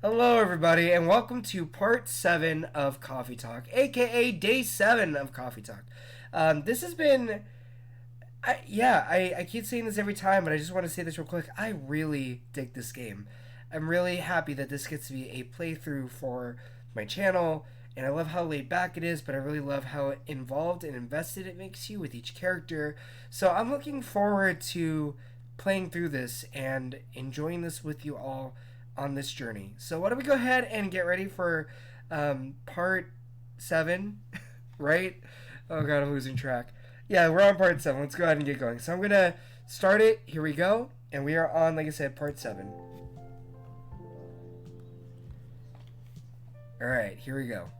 Hello, everybody, and welcome to part 7 of Coffee Talk, aka day 7 of Coffee Talk. This has been. I keep saying this every time, but I just want to say this real quick. I really dig this game. I'm really happy that this gets to be a playthrough for my channel, and I love how laid back it is, but I really love how involved and invested it makes you with each character. So I'm looking forward to playing through this and enjoying this with you all on this journey. So why don't we go ahead and get ready for part 7, right? Oh god, I'm losing track. Yeah, we're on part 7. Let's go ahead and get going. So I'm going to start it. Here we go. And we are on, like I said, part 7. Alright, here we go.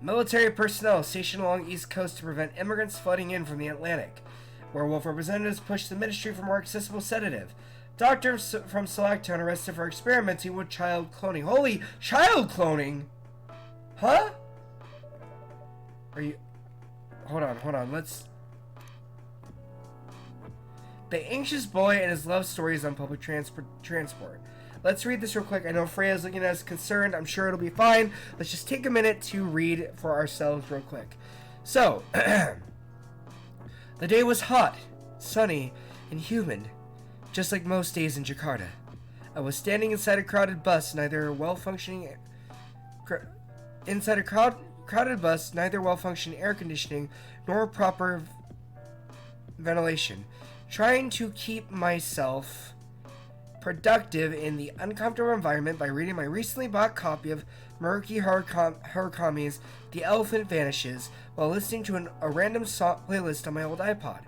Military personnel stationed along the East Coast to prevent immigrants flooding in from the Atlantic. Werewolf representatives push the ministry for more accessible sedative. Doctors from Selectone arrested for experimenting with child cloning. Holy child cloning? Huh? Are you... Hold on. Let's... The anxious boy and his love stories on public transport. Let's read this real quick. I know Freya's looking at us concerned. I'm sure it'll be fine. Let's just take a minute to read for ourselves real quick. So... The day was hot, sunny, and humid, just like most days in Jakarta. I was standing inside a crowded bus, neither well-functioning air conditioning nor proper ventilation, trying to keep myself productive in the uncomfortable environment by reading my recently bought copy of Muruki Harakami's The Elephant Vanishes while listening to a random song playlist on my old iPod.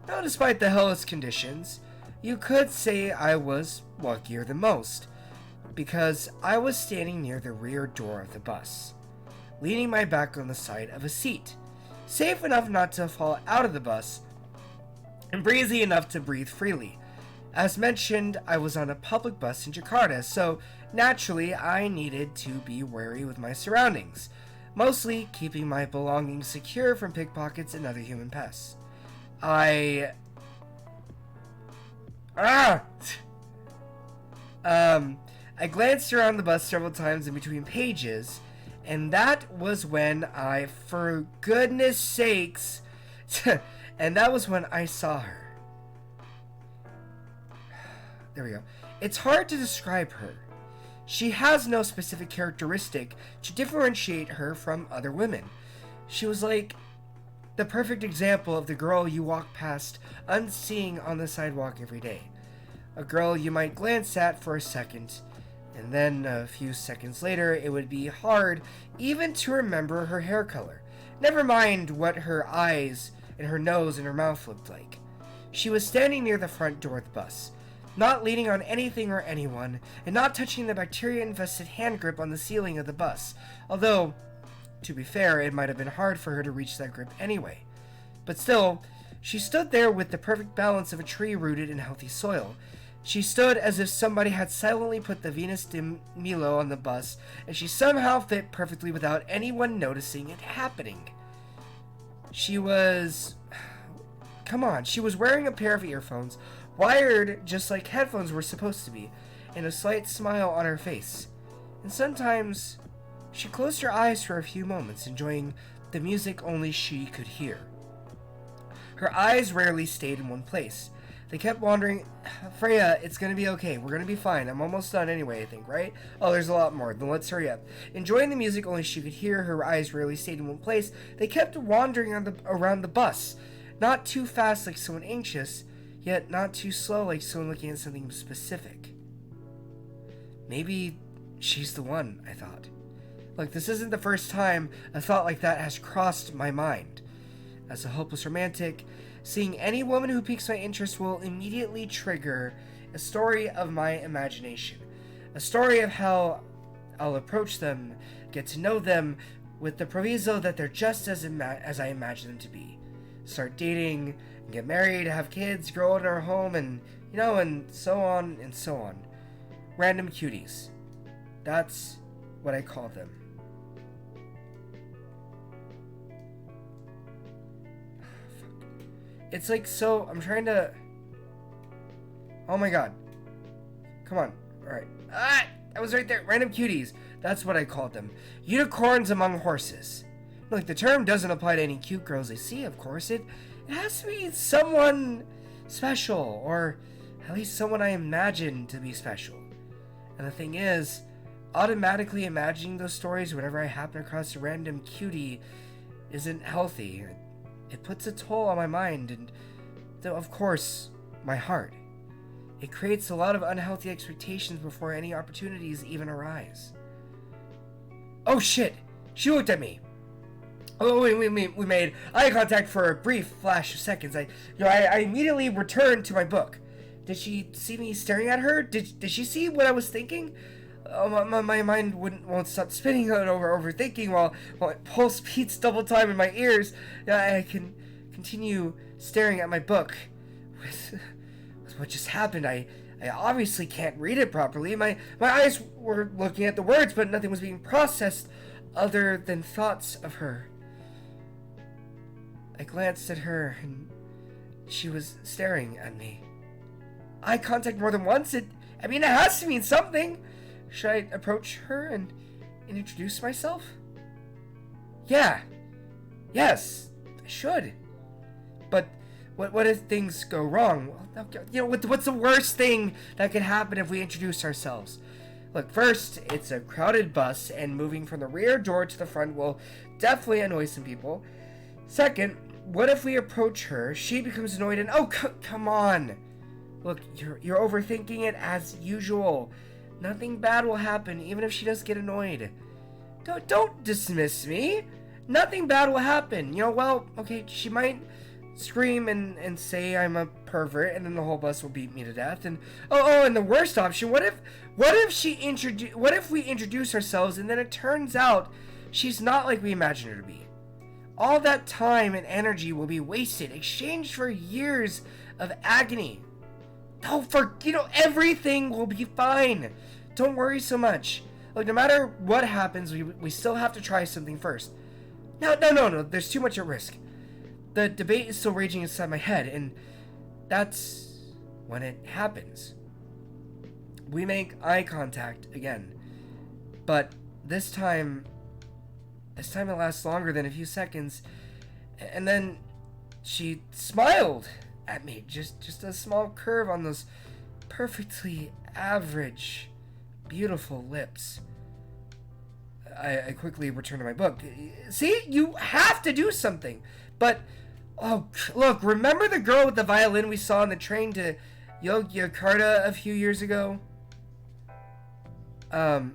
Now, despite the hellish conditions, you could say I was luckier than most, because I was standing near the rear door of the bus, leaning my back on the side of a seat, safe enough not to fall out of the bus, and breezy enough to breathe freely. As mentioned, I was on a public bus in Jakarta, so naturally I needed to be wary with my surroundings, mostly keeping my belongings secure from pickpockets and other human pests. I glanced around the bus several times in between pages, and that was when for goodness sakes, and that was when I saw her. There we go. It's hard to describe her. She has no specific characteristic to differentiate her from other women. She was like the perfect example of the girl you walk past unseeing on the sidewalk every day. A girl you might glance at for a second, and then a few seconds later it would be hard even to remember her hair color. Never mind what her eyes and her nose and her mouth looked like. She was standing near the front door of the bus, not leaning on anything or anyone, and not touching the bacteria-infested hand grip on the ceiling of the bus, although, to be fair, it might have been hard for her to reach that grip anyway. But still, she stood there with the perfect balance of a tree rooted in healthy soil. She stood as if somebody had silently put the Venus de Milo on the bus, and she somehow fit perfectly without anyone noticing it happening. She was wearing a pair of earphones, wired just like headphones were supposed to be, and a slight smile on her face. And sometimes she closed her eyes for a few moments, enjoying the music only she could hear. Her eyes rarely stayed in one place. They kept wandering. Freya, it's gonna be okay. We're gonna be fine. I'm almost done anyway, I think, right? Oh, there's a lot more. Then let's hurry up. Enjoying the music only she could hear, her eyes rarely stayed in one place. They kept wandering around the bus. Not too fast like someone anxious, yet not too slow like someone looking at something specific. Maybe she's the one, I thought. Look, this isn't the first time a thought like that has crossed my mind. As a hopeless romantic, seeing any woman who piques my interest will immediately trigger a story of my imagination. A story of how I'll approach them, get to know them, with the proviso that they're just as I imagine them to be. Start dating, get married, have kids, grow out in our home, and, and so on and so on. Random cuties. That's what I call them. It's like, so, I'm trying to... Oh my god. Come on. Alright. Ah! I was right there. Random cuties. That's what I called them. Unicorns among horses. Look, the term doesn't apply to any cute girls I see, of course. It has to be someone special, or at least someone I imagine to be special. And the thing is, automatically imagining those stories whenever I happen across a random cutie isn't healthy. It puts a toll on my mind and, of course, my heart. It creates a lot of unhealthy expectations before any opportunities even arise. Oh shit! She looked at me! Oh, we made eye contact for a brief flash of seconds. I immediately returned to my book. Did she see me staring at her? Did she see what I was thinking? My mind won't stop spinning out overthinking while my pulse beats double time in my ears. I can continue staring at my book. With what just happened, I obviously can't read it properly. My eyes were looking at the words, but nothing was being processed other than thoughts of her. I glanced at her, and she was staring at me. Eye contact more than once? It has to mean something. Should I approach her and introduce myself? Yeah. Yes, I should. But what if things go wrong? What's the worst thing that could happen if we introduce ourselves? Look, first, it's a crowded bus, and moving from the rear door to the front will definitely annoy some people. Second, what if we approach her, she becomes annoyed, and come on. Look, you're overthinking it as usual. Nothing bad will happen, even if she does get annoyed. Don't dismiss me. Nothing bad will happen. Okay, she might scream and say I'm a pervert, and then the whole bus will beat me to death. And and the worst option, what if we introduce ourselves and then it turns out she's not like we imagined her to be? All that time and energy will be wasted, exchanged for years of agony. Everything will be fine. Don't worry so much. Look, no matter what happens, we still have to try something first. No, there's too much at risk. The debate is still raging inside my head, and that's when it happens. We make eye contact again. But this time it lasts longer than a few seconds. And then she smiled at me. Just a small curve on those perfectly average, beautiful lips. I quickly returned to my book. See? You have to do something. But, look, remember the girl with the violin we saw on the train to Yogyakarta a few years ago? Of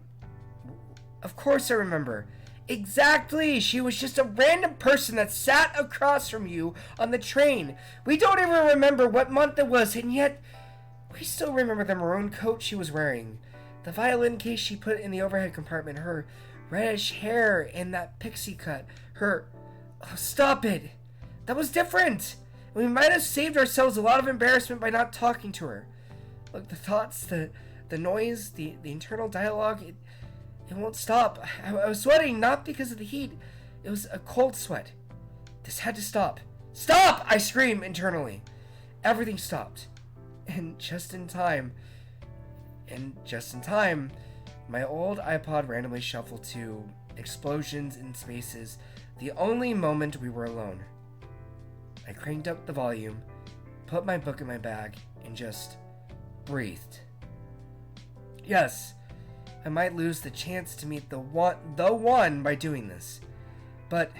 course I remember. Exactly, she was just a random person that sat across from you on the train. We don't even remember what month it was, and yet we still remember the maroon coat she was wearing, the violin case she put in the overhead compartment, her reddish hair in that pixie cut, stop it. That was different. We might have saved ourselves a lot of embarrassment by not talking to her. Look, the thoughts, the noise, the internal dialogue, it won't stop. I was sweating not because of the heat. It was a cold sweat. This had to stop. Stop! I scream internally. Everything stopped. And just in time, my old iPod randomly shuffled to Explosions in Spaces, the only moment we were alone. I cranked up the volume, put my book in my bag, and just breathed. Yes, I might lose the chance to meet the one by doing this. But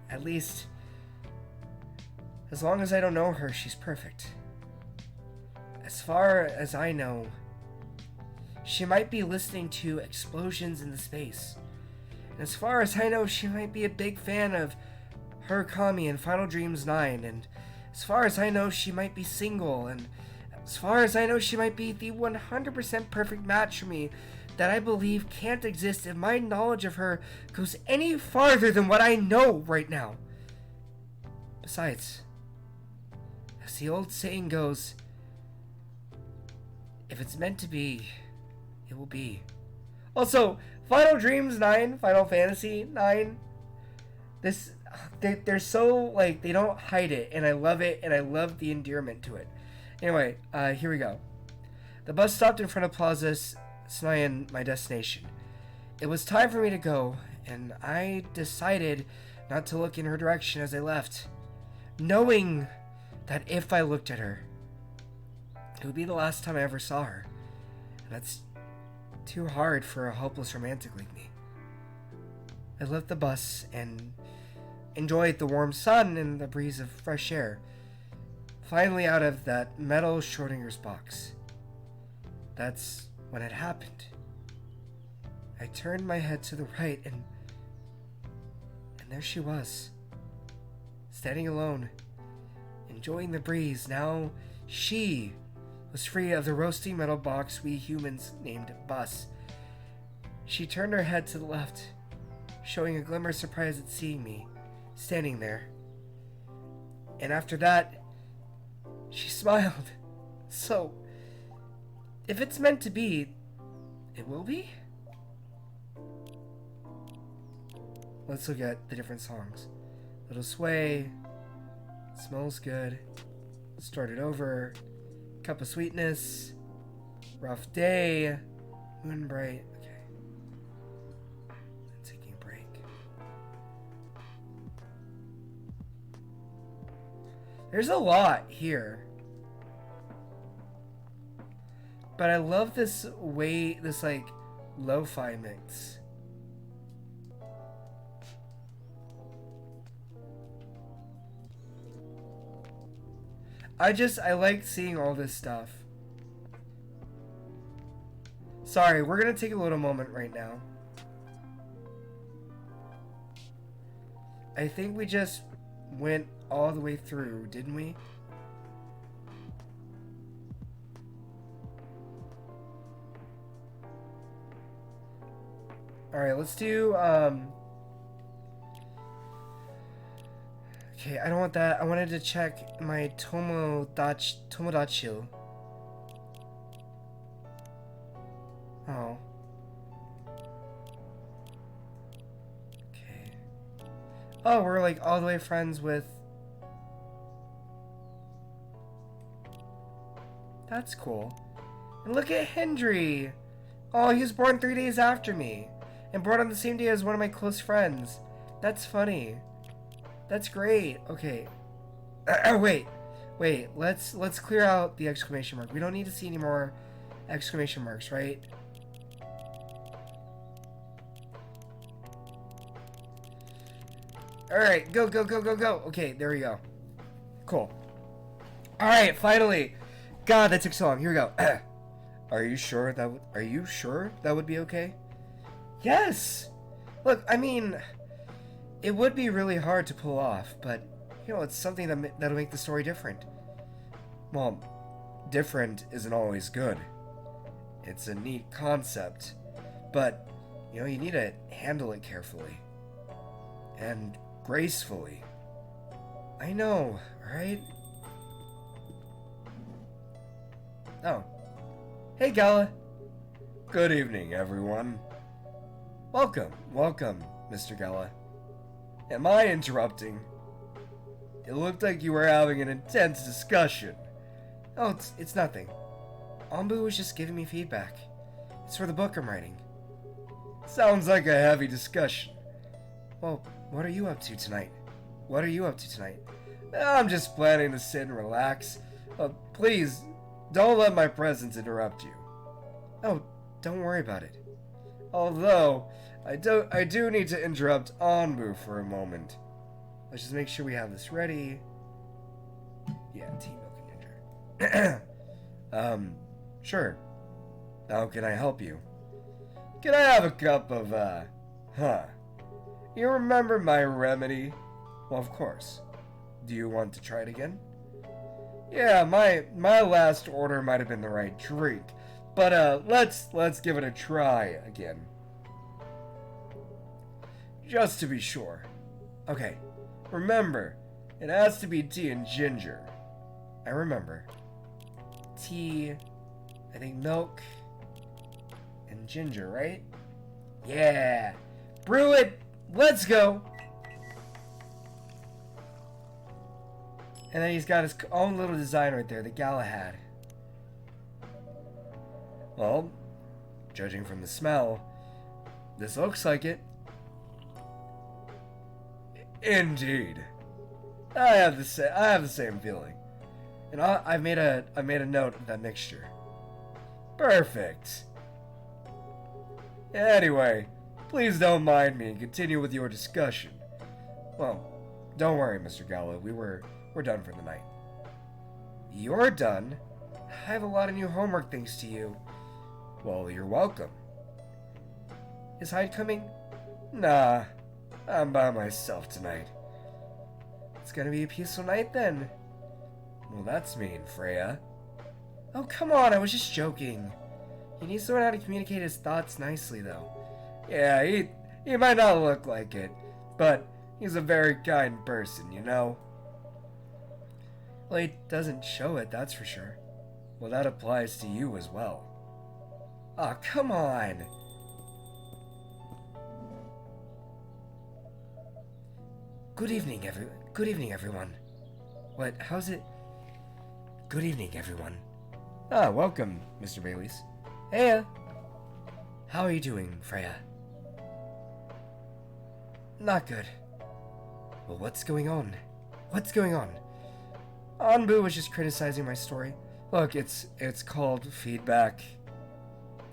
at least, as long as I don't know her, she's perfect. As far as I know, she might be listening to Explosions in the Space. And as far as I know, she might be a big fan of Murakami and Final Dreams 9. And as far as I know, she might be single. And as far as I know, she might be the 100% perfect match for me that I believe can't exist if my knowledge of her goes any farther than what I know right now. Besides, as the old saying goes, if it's meant to be, it will be. Also, Final Dreams 9, Final Fantasy 9, they're so, they don't hide it, and I love it, and I love the endearment to it. Anyway, here we go. The bus stopped in front of Plaza Snayan, my destination. It was time for me to go, and I decided not to look in her direction as I left, knowing that if I looked at her, it would be the last time I ever saw her. And that's too hard for a hopeless romantic like me. I left the bus and enjoyed the warm sun and the breeze of fresh air, finally out of that metal Schrodinger's box. That's when it happened. I turned my head to the right and there she was, standing alone, enjoying the breeze. Now she was free of the roasting metal box we humans named bus. She turned her head to the left, showing a glimmer of surprise at seeing me, standing there. And after that, she smiled. So, if it's meant to be, it will be? Let's look at the different songs. Little Sway, Smells Good, Start It Over, Cup of Sweetness, Rough Day, Moon Bright. Okay. Taking a break. There's a lot here. But I love this way, this like lo-fi mix. I like seeing all this stuff. Sorry, we're gonna take a little moment right now. I think we just went all the way through, didn't we? Alright, let's do, okay, I don't want that. I wanted to check my Tomodachi. Oh. Okay. Oh, we're like all the way friends with... That's cool. And look at Hendry! Oh, he was born 3 days after me. And born on the same day as one of my close friends. That's funny. That's great. Okay. Wait. Let's clear out the exclamation mark. We don't need to see any more exclamation marks, right? Alright, go. Okay, there we go. Cool. Alright, finally. God, that took so long. Here we go. Are you sure that would be okay? Yes! Look, I mean, it would be really hard to pull off, but, you know, it's something that'll make the story different. Well, different isn't always good. It's a neat concept, but, you know, you need to handle it carefully. And gracefully. I know, right? Oh. Hey, Gala. Good evening, everyone. Welcome, Mr. Gala. Am I interrupting? It looked like you were having an intense discussion. Oh, it's nothing. Ambu was just giving me feedback. It's for the book I'm writing. Sounds like a heavy discussion. Well, what are you up to tonight? I'm just planning to sit and relax. Please, don't let my presence interrupt you. Oh, don't worry about it. Although, I do need to interrupt Anbu for a moment. Let's just make sure we have this ready. Yeah, tea, milk, and ginger. Sure. How can I help you? Can I have a cup of, You remember my remedy? Well, of course. Do you want to try it again? Yeah, my last order might have been the right drink. But, let's give it a try again. Just to be sure. Okay. Remember, it has to be tea and ginger. I remember. Tea, I think milk, and ginger, right? Yeah. Brew it. Let's go. And then he's got his own little design right there, the Galahad. Well, judging from the smell, this looks like it. Indeed. I have the same feeling. And I made a note of that mixture. Perfect. Anyway, please don't mind me and continue with your discussion. Well, don't worry, Mr. Gallo. We're done for the night. You're done? I have a lot of new homework thanks to you. Well, you're welcome. Is Hyde coming? Nah, I'm by myself tonight. It's gonna be a peaceful night then. Well, that's mean, Freya. Oh, come on, I was just joking. He needs to learn how to communicate his thoughts nicely, though. Yeah, he might not look like it, but he's a very kind person, you know? Well, he doesn't show it, that's for sure. Well, that applies to you as well. Aw, come on! Good evening, everyone. What, how's it? Good evening, everyone. Ah, welcome, Mr. Baileys. Heya! How are you doing, Freya? Not good. Well, what's going on? What's going on? Anbu was just criticizing my story. Look, it's called feedback.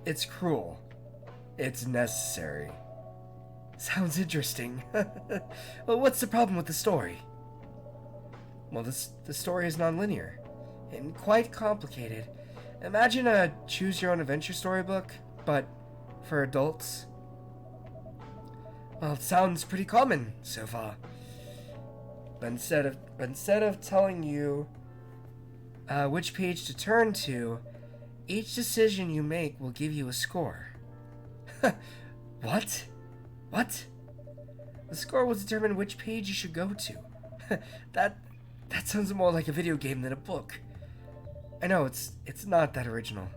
It's cruel. It's necessary. Sounds interesting. Well, what's the problem with the story? Well, the story is non-linear and quite complicated. Imagine a choose-your-own-adventure storybook, but for adults. Well, it sounds pretty common so far. But instead of telling you which page to turn to, each decision you make will give you a score. What? What? The score will determine which page you should go to. That sounds more like a video game than a book. I know, it's not that original.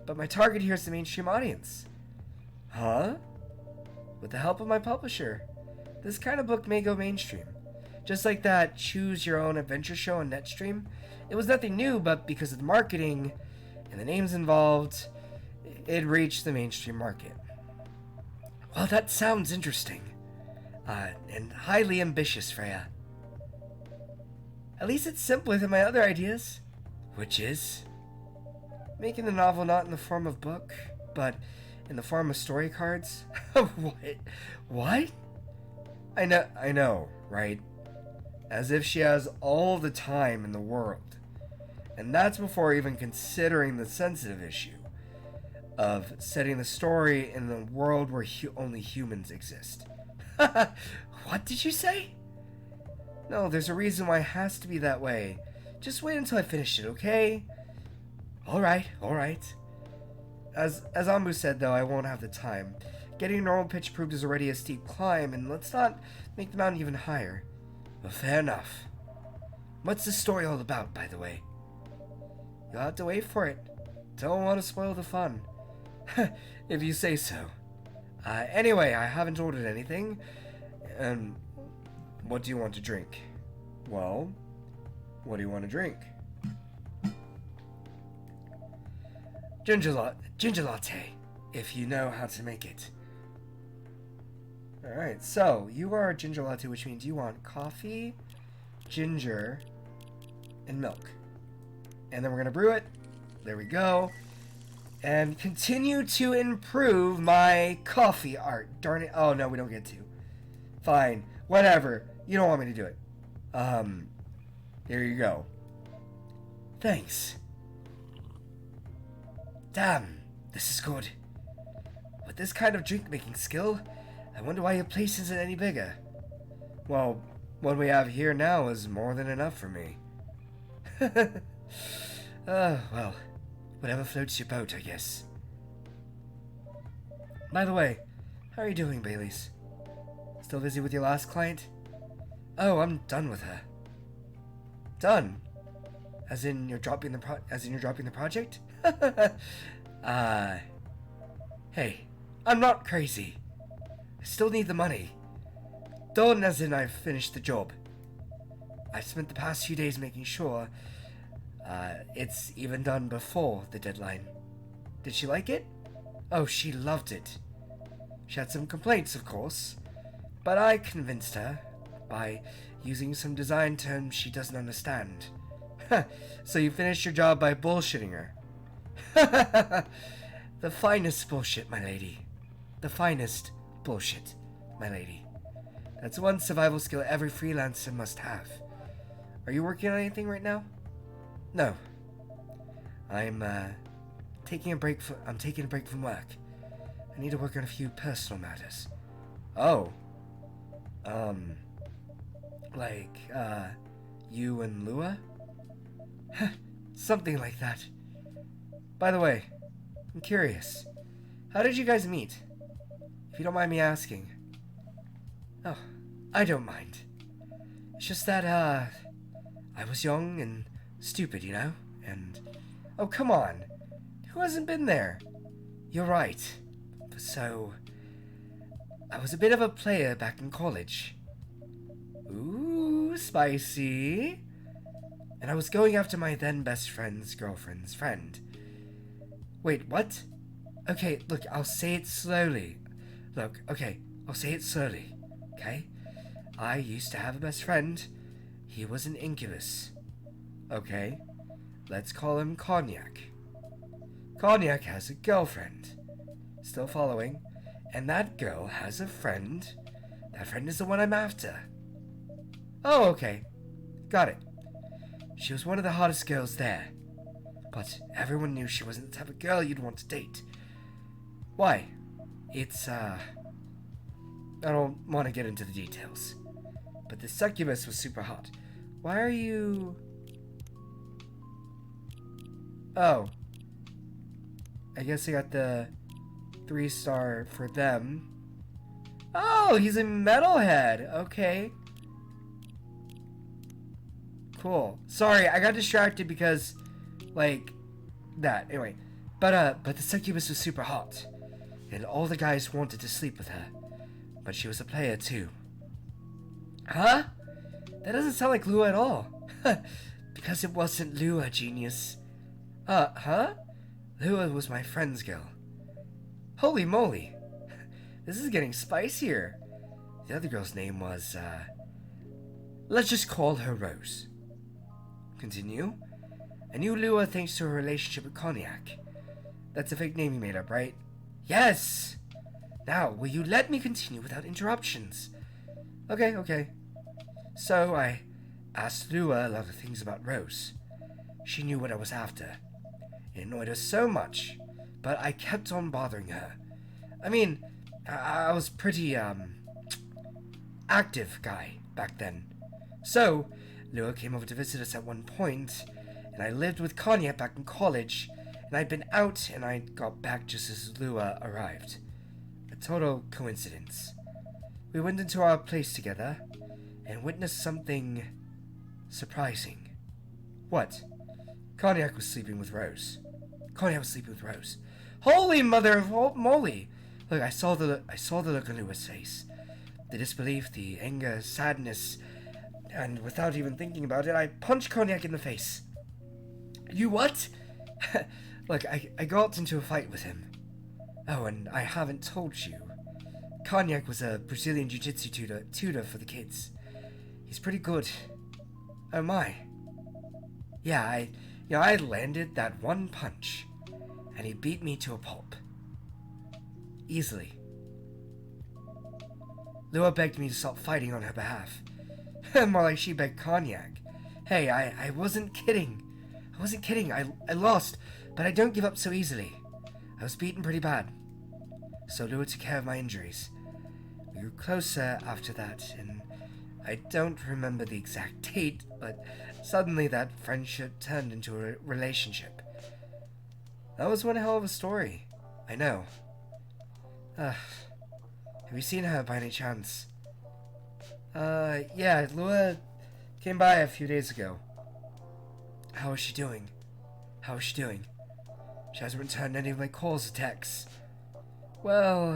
But my target here is the mainstream audience. Huh? With the help of my publisher, this kind of book may go mainstream. Just like that Choose Your Own Adventure show on Netstream. It was nothing new, but because of the marketing and the names involved, it reached the mainstream market. Well, that sounds interesting. And highly ambitious, Freya. At least it's simpler than my other ideas. Which is? Making the novel not in the form of book, but in the form of story cards. What? I know, right? As if she has all the time in the world. And that's before even considering the sensitive issue of setting the story in a world where only humans exist. What did you say? No, there's a reason why it has to be that way. Just wait until I finish it, okay? Alright. As Ambu said, though, I won't have the time. Getting normal pitch approved is already a steep climb, and let's not make the mountain even higher. Well, fair enough. What's the story all about, by the way? You'll have to wait for it. Don't want to spoil the fun. If you say so. Anyway, I haven't ordered anything. What do you want to drink? Well, what do you want to drink? Ginger latte, if you know how to make it. Alright, so you are a ginger latte, which means you want coffee, ginger, and milk. And then we're going to brew it. There we go. And continue to improve my coffee art. Darn it. Oh, no, we don't get to. Fine. Whatever. You don't want me to do it. Here you go. Thanks. Damn, this is good. With this kind of drink-making skill, I wonder why your place isn't any bigger. Well, what we have here now is more than enough for me. Well, whatever floats your boat, I guess. By the way, how are you doing, Baileys? Still busy with your last client? Oh, I'm done with her. Done? As in you're dropping the project? Hey, I'm not crazy. I still need the money. Done as in I've finished the job. I've spent the past few days making sure it's even done before the deadline. Did she like it? Oh, she loved it. She had some complaints, of course, but I convinced her by using some design terms she doesn't understand. So you finished your job by bullshitting her. The finest bullshit, my lady. The finest bullshit, my lady. That's one survival skill every freelancer must have. Are you working on anything right now? No. I'm taking a break from work. I need to work on a few personal matters. Oh. Like, you and Lua? Something like that. By the way, I'm curious. How did you guys meet? If you don't mind me asking. Oh, I don't mind. It's just that, I was young and stupid, you know? And, oh, come on. Who hasn't been there? You're right. So, I was a bit of a player back in college. Ooh, spicy. And I was going after my then best friend's girlfriend's friend. Wait, what? Okay, look, I'll say it slowly. I'll say it slowly, okay? I used to have a best friend. He was an incubus. Okay, let's call him Cognac. Cognac has a girlfriend. Still following? And that girl has a friend. That friend is the one I'm after. Oh, okay. Got it. She was one of the hottest girls there. But everyone knew she wasn't the type of girl you'd want to date. Why? It's, I don't want to get into the details. But the succubus was super hot. Why are you... Oh. I guess I got the 3-star for them. Oh, he's a metalhead. Okay. Cool. Sorry, I got distracted because, like, that. Anyway. But the succubus was super hot. And all the guys wanted to sleep with her. But she was a player, too. Huh? That doesn't sound like Lua at all. Because it wasn't Lua, genius. Huh? Lua was my friend's girl. Holy moly. This is getting spicier. The other girl's name was, let's just call her Rose. Continue. I knew Lua thanks to her relationship with Cognac. That's a fake name you made up, right? Yes! Now, will you let me continue without interruptions? Okay. So, I asked Lua a lot of things about Rose. She knew what I was after. It annoyed her so much, but I kept on bothering her. I mean, I was pretty, active guy back then. So, Lua came over to visit us at one point, and I lived with Cognac back in college, and I'd been out, and I got back just as Lua arrived. A total coincidence. We went into our place together, and witnessed something surprising. What? Cognac was sleeping with Rose. Holy mother of moly! Look, I saw the look on Lua's face. The disbelief, the anger, sadness, and without even thinking about it, I punched Cognac in the face. You what? Look, I got into a fight with him. Oh, and I haven't told you. Cognac was a Brazilian jiu-jitsu tutor for the kids. He's pretty good. Oh my. Yeah, I landed that one punch, and he beat me to a pulp. Easily. Lua begged me to stop fighting on her behalf. More like she begged Cognac. Hey, I wasn't kidding. I lost, but I don't give up so easily. I was beaten pretty bad. So Lua took care of my injuries. We grew closer after that, and I don't remember the exact date, but suddenly that friendship turned into a relationship. That was one hell of a story. I know. Have you seen her by any chance? Yeah, Lua came by a few days ago. How is she doing? She hasn't returned any of my calls or texts. Well,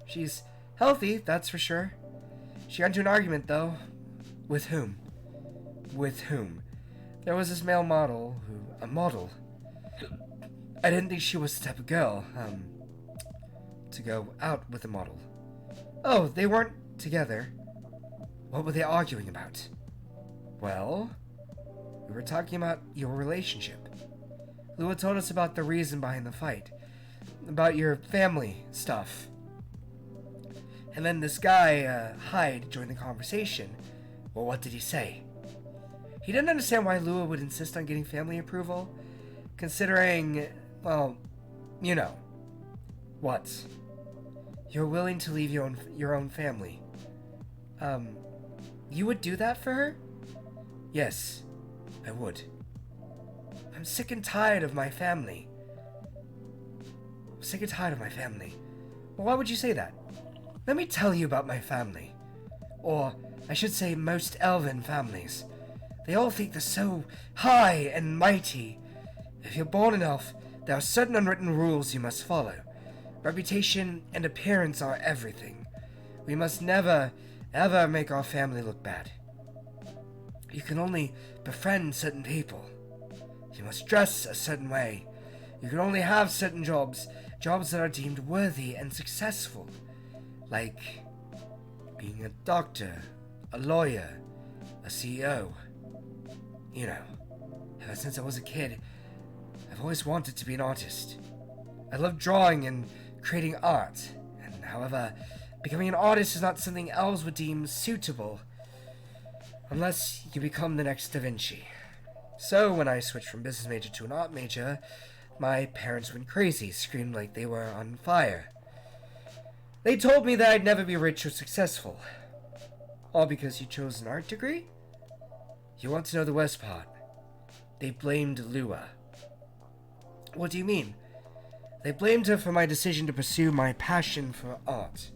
she's healthy, that's for sure. She got into an argument, though. With whom? With whom? There was this male model a model. I didn't think she was the type of girl, to go out with a model. Oh, they weren't together. What were they arguing about? Well, we were talking about your relationship. Lua told us about the reason behind the fight. About your family stuff. And then this guy, Hyde, joined the conversation. Well, what did he say? He didn't understand why Lua would insist on getting family approval, considering, well, you know. What? You're willing to leave your own family. You would do that for her? Yes, I would. I'm sick and tired of my family. Well, why would you say that? Let me tell you about my family. Or, I should say, most elven families. They all think they're so high and mighty. If you're born an elf, there are certain unwritten rules you must follow. Reputation and appearance are everything. We must never, ever make our family look bad. You can only befriend certain people. You must dress a certain way. You can only have certain jobs that are deemed worthy and successful. Like being a doctor, a lawyer, a CEO. You know, ever since I was a kid, I've always wanted to be an artist. I love drawing and creating art, and however, becoming an artist is not something elves would deem suitable, unless you become the next Da Vinci. So when I switched from business major to an art major, my parents went crazy, screamed like they were on fire. They told me that I'd never be rich or successful. All because you chose an art degree? You want to know the worst part? They blamed Lua. What do you mean? They blamed her for my decision to pursue my passion for art.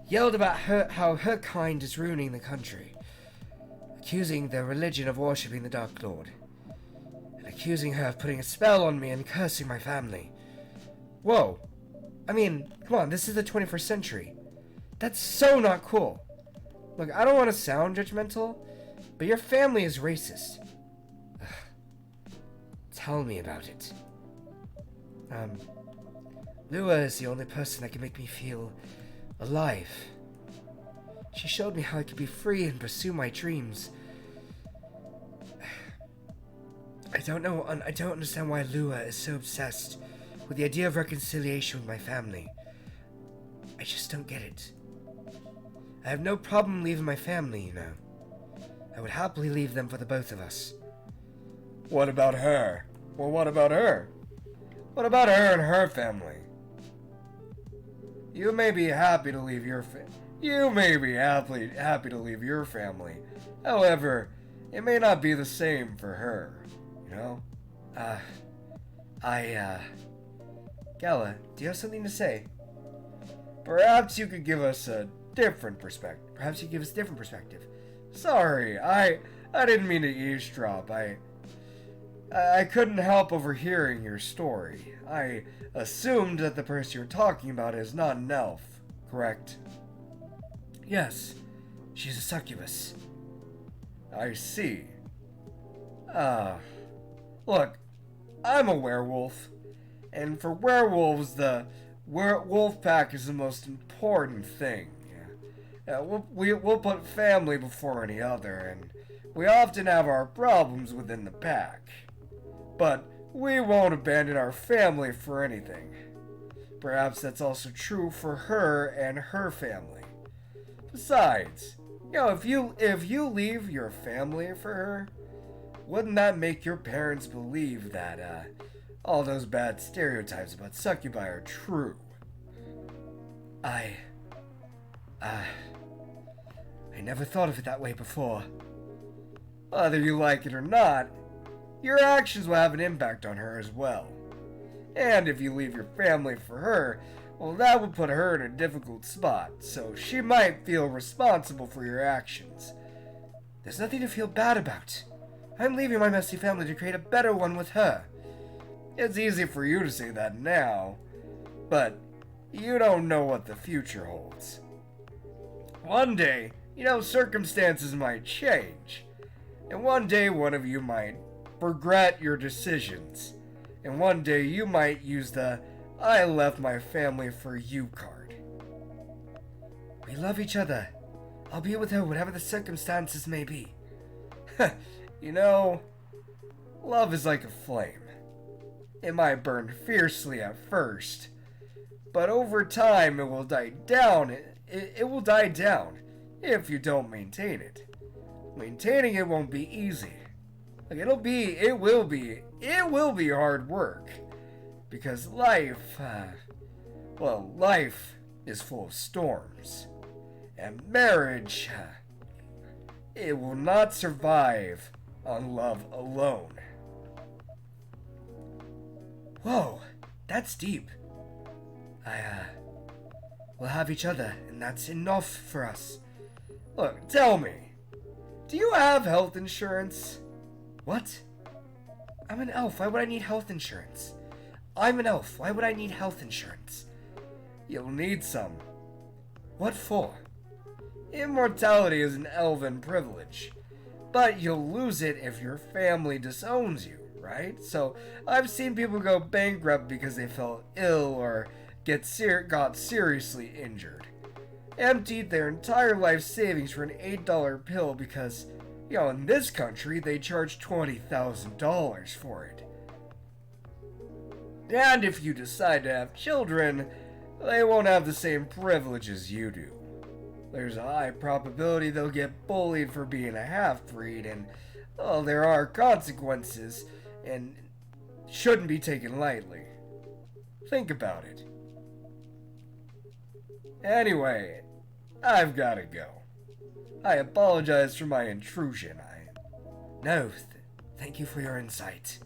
Yelled about how her kind is ruining the country. Accusing their religion of worshipping the Dark Lord. And accusing her of putting a spell on me and cursing my family. Whoa. I mean, come on, this is the 21st century. That's so not cool. Look, I don't want to sound judgmental, but your family is racist. Ugh. Tell me about it. Lua is the only person that can make me feel alive. She showed me how I could be free and pursue my dreams. I don't understand why Lua is so obsessed with the idea of reconciliation with my family. I just don't get it. I have no problem leaving my family, you know. I would happily leave them for the both of us. What about her? Well, what about her? What about her and her family? You may be happy to leave your family. However, it may not be the same for her, you know? Gala, do you have something to say? Perhaps you could give us a different perspective. Sorry, I didn't mean to eavesdrop. I couldn't help overhearing your story. I assumed that the person you're talking about is not an elf, correct? Yes, she's a succubus. I see. Look, I'm a werewolf, and for werewolves, the wolf pack is the most important thing. We'll put family before any other, and we often have our problems within the pack. But we won't abandon our family for anything. Perhaps that's also true for her and her family. Besides, if you leave your family for her, wouldn't that make your parents believe that all those bad stereotypes about succubi are true? I never thought of it that way before. Whether you like it or not, your actions will have an impact on her as well. And if you leave your family for her, well, that would put her in a difficult spot, so she might feel responsible for your actions. There's nothing to feel bad about. I'm leaving my messy family to create a better one with her. It's easy for you to say that now, but you don't know what the future holds. One day, circumstances might change. And one day one of you might regret your decisions. And one day you might use the I left my family for you card. We love each other. I'll be with her whatever the circumstances may be. You know, love is like a flame. It might burn fiercely at first, but over time it will die down. It will die down if you don't maintain it. Maintaining it won't be easy. Like it will be hard work. Because life is full of storms. And marriage, it will not survive on love alone. Whoa, that's deep. We'll have each other, and that's enough for us. Look, tell me, do you have health insurance? What? I'm an elf, why would I need health insurance? I'm an elf, why would I need health insurance? You'll need some. What for? Immortality is an elven privilege, but you'll lose it if your family disowns you, right? So I've seen people go bankrupt because they fell ill or got seriously injured. Emptied their entire life savings for an $8 pill because, in this country they charge $20,000 for it. And if you decide to have children, they won't have the same privileges you do. There's a high probability they'll get bullied for being a half-breed, and there are consequences, and shouldn't be taken lightly. Think about it. Anyway, I've gotta go. I apologize for my intrusion. No, thank you for your insight.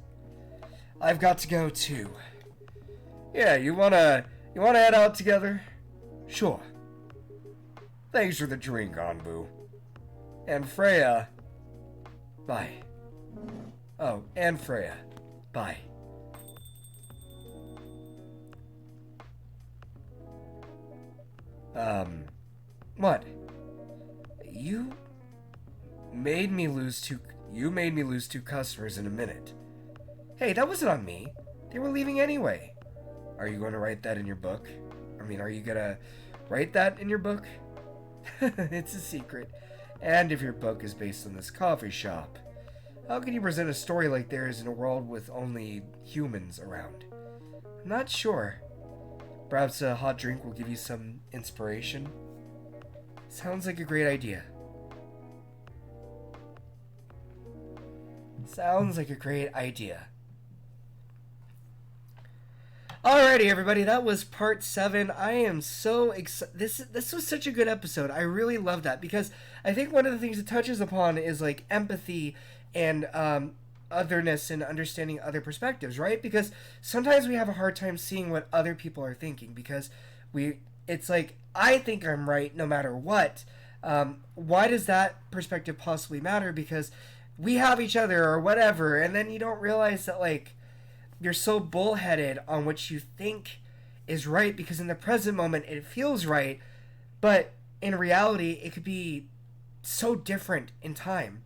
I've got to go too. Yeah, you wanna head out together? Sure. Thanks for the drink, Anbu. And Freya. Bye. Oh, and Freya. Bye. What? You made me lose two customers in a minute. Hey, that wasn't on me. They were leaving anyway. Are you going to write that in your book? Are you gonna write that in your book? It's a secret. And if your book is based on this coffee shop, how can you present a story like theirs in a world with only humans around? I'm not sure. Perhaps a hot drink will give you some inspiration? Sounds like a great idea. Sounds like a great idea. Alrighty, everybody, that was part 7. I am so excited. This was such a good episode. I really love that because I think one of the things it touches upon is like empathy and otherness and understanding other perspectives, right? Because sometimes we have a hard time seeing what other people are thinking because it's like, I think I'm right no matter what. Why does that perspective possibly matter? Because we have each other or whatever, and then you don't realize that, like, you're so bullheaded on what you think is right because in the present moment it feels right, but in reality it could be so different in time.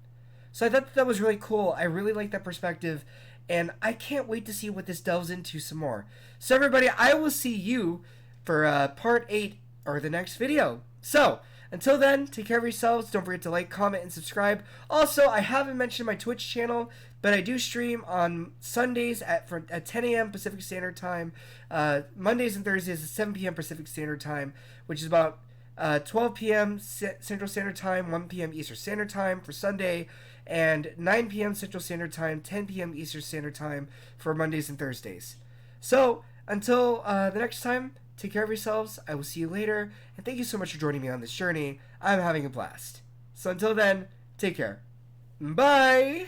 So I thought that was really cool. I really like that perspective, and I can't wait to see what this delves into some more. So everybody, I will see you for part 8 or the next video. So until then, take care of yourselves. Don't forget to like, comment, and subscribe. Also, I haven't mentioned my Twitch channel, but I do stream on Sundays at 10 a.m. Pacific Standard Time, Mondays and Thursdays at 7 p.m. Pacific Standard Time, which is about 12 p.m. Central Standard Time, 1 p.m. Eastern Standard Time for Sunday, and 9 p.m. Central Standard Time, 10 p.m. Eastern Standard Time for Mondays and Thursdays. So, until the next time, take care of yourselves. I will see you later, and thank you so much for joining me on this journey. I'm having a blast. So until then, take care. Bye!